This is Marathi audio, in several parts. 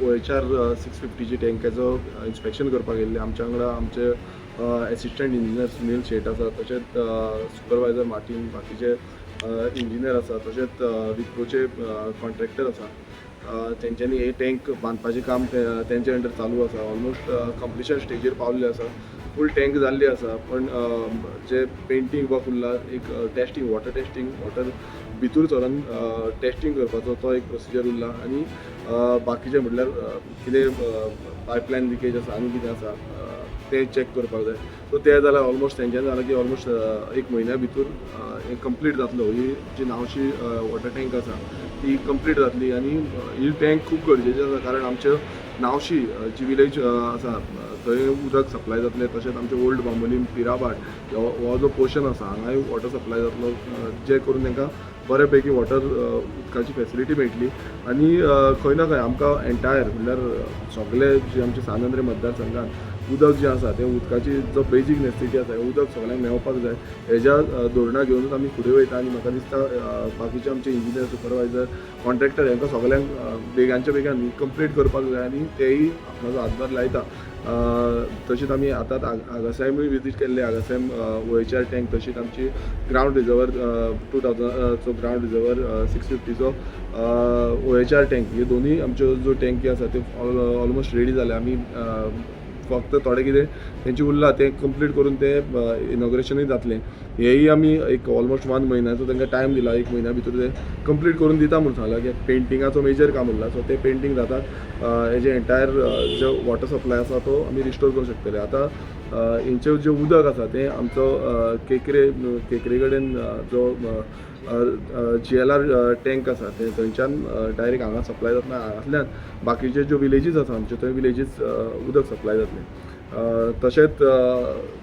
OHR 650ची टँकाचो इन्स्पेक्शन करपाक गेल्ले. आमच्या वांगडा आमचे एसिस्टंट इंजिनियर सुनील शेट आसा, तशेंच सुपरवायझर मार्टीन, बाकीचे इंजिनियर आसा, तशेंच विप्रोचे कॉन्ट्रॅक्टर आसा. तेंच्यांनी हे टँक बांदपाचें काम तेंचे अंडर चालू आसा. ऑलमोस्ट कंप्लिशन स्टेजीर पावल्ले आसा. फूल टँक जाल्ली आसा, पण जे पेंटींग वर्क उरला, एक टेस्टींग, वॉटर टेस्टींग, वॉटर भितूर सरून टेस्टींग करपाचो तो एक प्रोसिजर उरला. आनी बाकीचे म्हटल्यार कितें पायपलायन लिकेज आसा आनी कितें आसा ते चॅक करपाक जाय. सो ते जाल्यार ऑलमोस्ट तेंच्यान जालां की ऑलमोस्ट 1 म्हयन्या भितर हें कंप्लीट जातलो. ही जी न्हांवशी वॉटर टँक आसा ती कंप्लीट जातली. आनी ही टँक खूब गरजेची आसा, कारण आमच्या न्हांवशी जी विलेज आसा थंय उदक सप्लाय जातलें. तशेंच आमचे ओल्ड बांबोलीम, पिराबाट हो जो पोर्शन आसा हांगाय वॉटर सप्लाय जातलो, जे करून तांकां बरे पैकी वॉटर उदकाची फॅसिलिटी मेळटली. आनी खंय ना खंय आमकां एंटायर म्हणल्यार सगळे जे आमचे सांद्रे मतदारसंघात उदक जें आसा तें उदकाची जो बेजीक नेसेसिटी आसा उदक सगळ्यांक मेळपाक जाय, हेज्या धोरणां घेवनूच आमी फुडें वयता. आनी म्हाका दिसता बाकीचे आमचे इंजिनियर, सुपरवायझर, कॉन्ट्रॅक्टर हांकां सगळ्यांक बेगांच्या बेगान कंप्लीट करपाक जाय आनी तेय आपणाचो हातभार लायता. तशेंच आमी आतां आगासायमूय विजीट केल्ले. आगासायम OHR टँक, तशीच आमची ग्रावंड रिजर्वर 2000चो ग्रावंड रिजर्वर 650चो OHR टँक, हे दोनूय आमच्यो जो टँकी आसा त्यो ऑलमोस्ट रेडी जाल्या. आमी फक्त थोडे कितें तेंची उरला तें कंप्लीट करून ते इनॉग्रेशनूय जातलें. हेय आमी एक ऑलमोस्ट 1 म्हयन्याचो तांकां टायम दिला. 1 म्हयन्या भितर ते कंप्लीट करून दिता म्हणून सांगला. कित्याक पेंटिंगाचो मेजर काम उरला, सो ते पेंटींग जातात. हेजे एंटायर जो वॉटर सप्लाय आसा तो आमी रिस्टोर करूंक शकतले. आतां हेंचें जें उदक आसा तें आमचो केकरे कडेन जो GLR टँक आसा ते थंयच्यान डायरेक्ट हांगा सप्लाय जातना हांगांतल्यान बाकीचे ज्यो विलेजीस आसा आमचे थंय विलेजीस उदक सप्लाय जातलें. तशेंच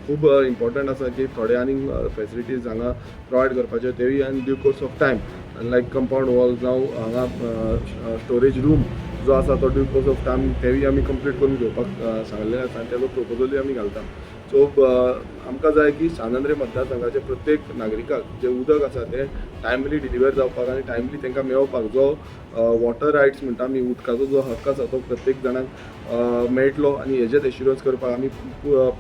खूब इम्पॉर्टंट आसा की थोडे आनीक फॅसिलिटीज हांगा प्रोवायड करपाचे, तेवूय आनी due course of time. Like compound walls जावं हांगा स्टोरेज रूम जो आसा तो ड्यू कोर्स ऑफ टायम तेवूय आमी कंप्लीट करून घेवपाक सांगलेलें आसा आनी तेजो प्रोपोजलूय आमी घालता. सो आमकां जाय की सांद्रे मतदारसंघाचे प्रत्येक नागरिकाक जें उदक आसा तें टायमली डिलिव्हर जावपाक आनी टायमली तांकां मेळपाक, जो वॉटर रायट्स म्हणटा आमी, उदकाचो जो हक्क आसा तो प्रत्येक जाणांक मेळटलो. आनी हेजेच एश्युरन्स करपाक आमी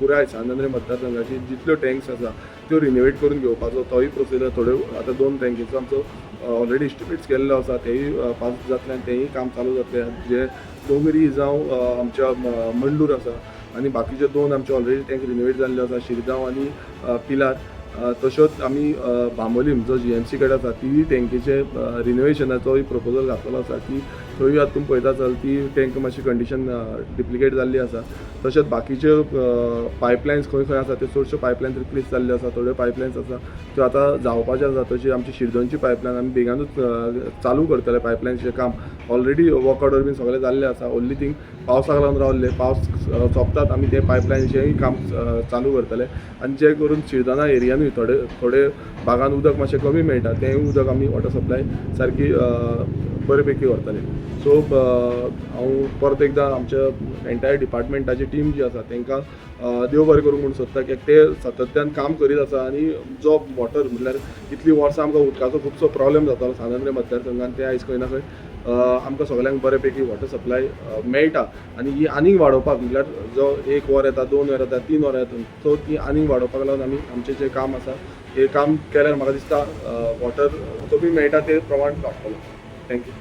पुराय सांद्रे मतदारसंघाची जितल्यो टँक्स आसा त्यो रिनोवेट करून घेवपाचो तोय प्रोसिजर. थोड्यो आतां 2 टँकीचो आमचो ऑलरेडी इस्टिमेट्स केल्लो आसा, तेय पास जातले आनी तेय काम चालू जातलें. जे डोंगरी जावं आमच्या मंडूर आसा आनी बाकीचे 2 आमचे ऑलरेडी टँक रिनोवेट जाल्ले आसा, शिरगांव आनी पिलार. तश्योच आमी बांबोलीम जो GMC कडेन आसा ती टँकीचे रिनोवेशनाचोय प्रपोजल घातलेलो आसा की थंय आतां तुमी पळयता चल ती टँक मातशी कंडिशन डिप्लिकेट जाल्ली आसा. तशेंच बाकीचे पायपलायन्स खंय खंय आसा त्यो चडश्यो पायपलायन्स रिप्लेस जाल्ल्यो आसा. थोड्यो पायपलायन्स आसा त्यो आतां जावपाच्यो आसा. तशी आमची शिरदोनची पायपलायन आमी बेगानूच चालू करतले. पायपलायन्सचें काम ऑलरेडी वर्क ऑर्डर बीन सगळें जाल्लें आसा. ओन्ली थिंग पावसाक लागून रावल्ले. पावस सोंपतात आमी ते पायपलायनचेंय काम चालू करतले. आनी जे करून शिरदोना एरियानूय थोडे भागान उदक मातशें कमी मेळटा तें उदक आमी वॉटर सप्लाय सारकी बरे पैकी व्हरतले. सो हांव परत एकदां आमच्या एंटायर डिपार्टमेंटाची टीम जी आसा तांकां देव बरें करूंक म्हणून सोदता, कित्याक ते सातत्यान काम करीत आसा. आनी जो वॉटर म्हणल्यार इतलीं वर्सां आमकां उदकाचो खुबसो प्रॉब्लेम जातालो सांद्रे मतदारसंघान, ते आयज खंय ना खंय आमकां सगळ्यांक बरे पैकी वॉटर सप्लाय मेळटा. आनी ही आनीक वाडोवपाक म्हणल्यार जो 1 वर येता, 2 वर येता, 3 वर येता, सो ती आनीक वाडोवपाक लागून आमी आमचें जें काम आसा हे काम केल्यार म्हाका दिसता वॉटर जो बी मेळटा ते प्रमाण वाडटलो. थँक्यू.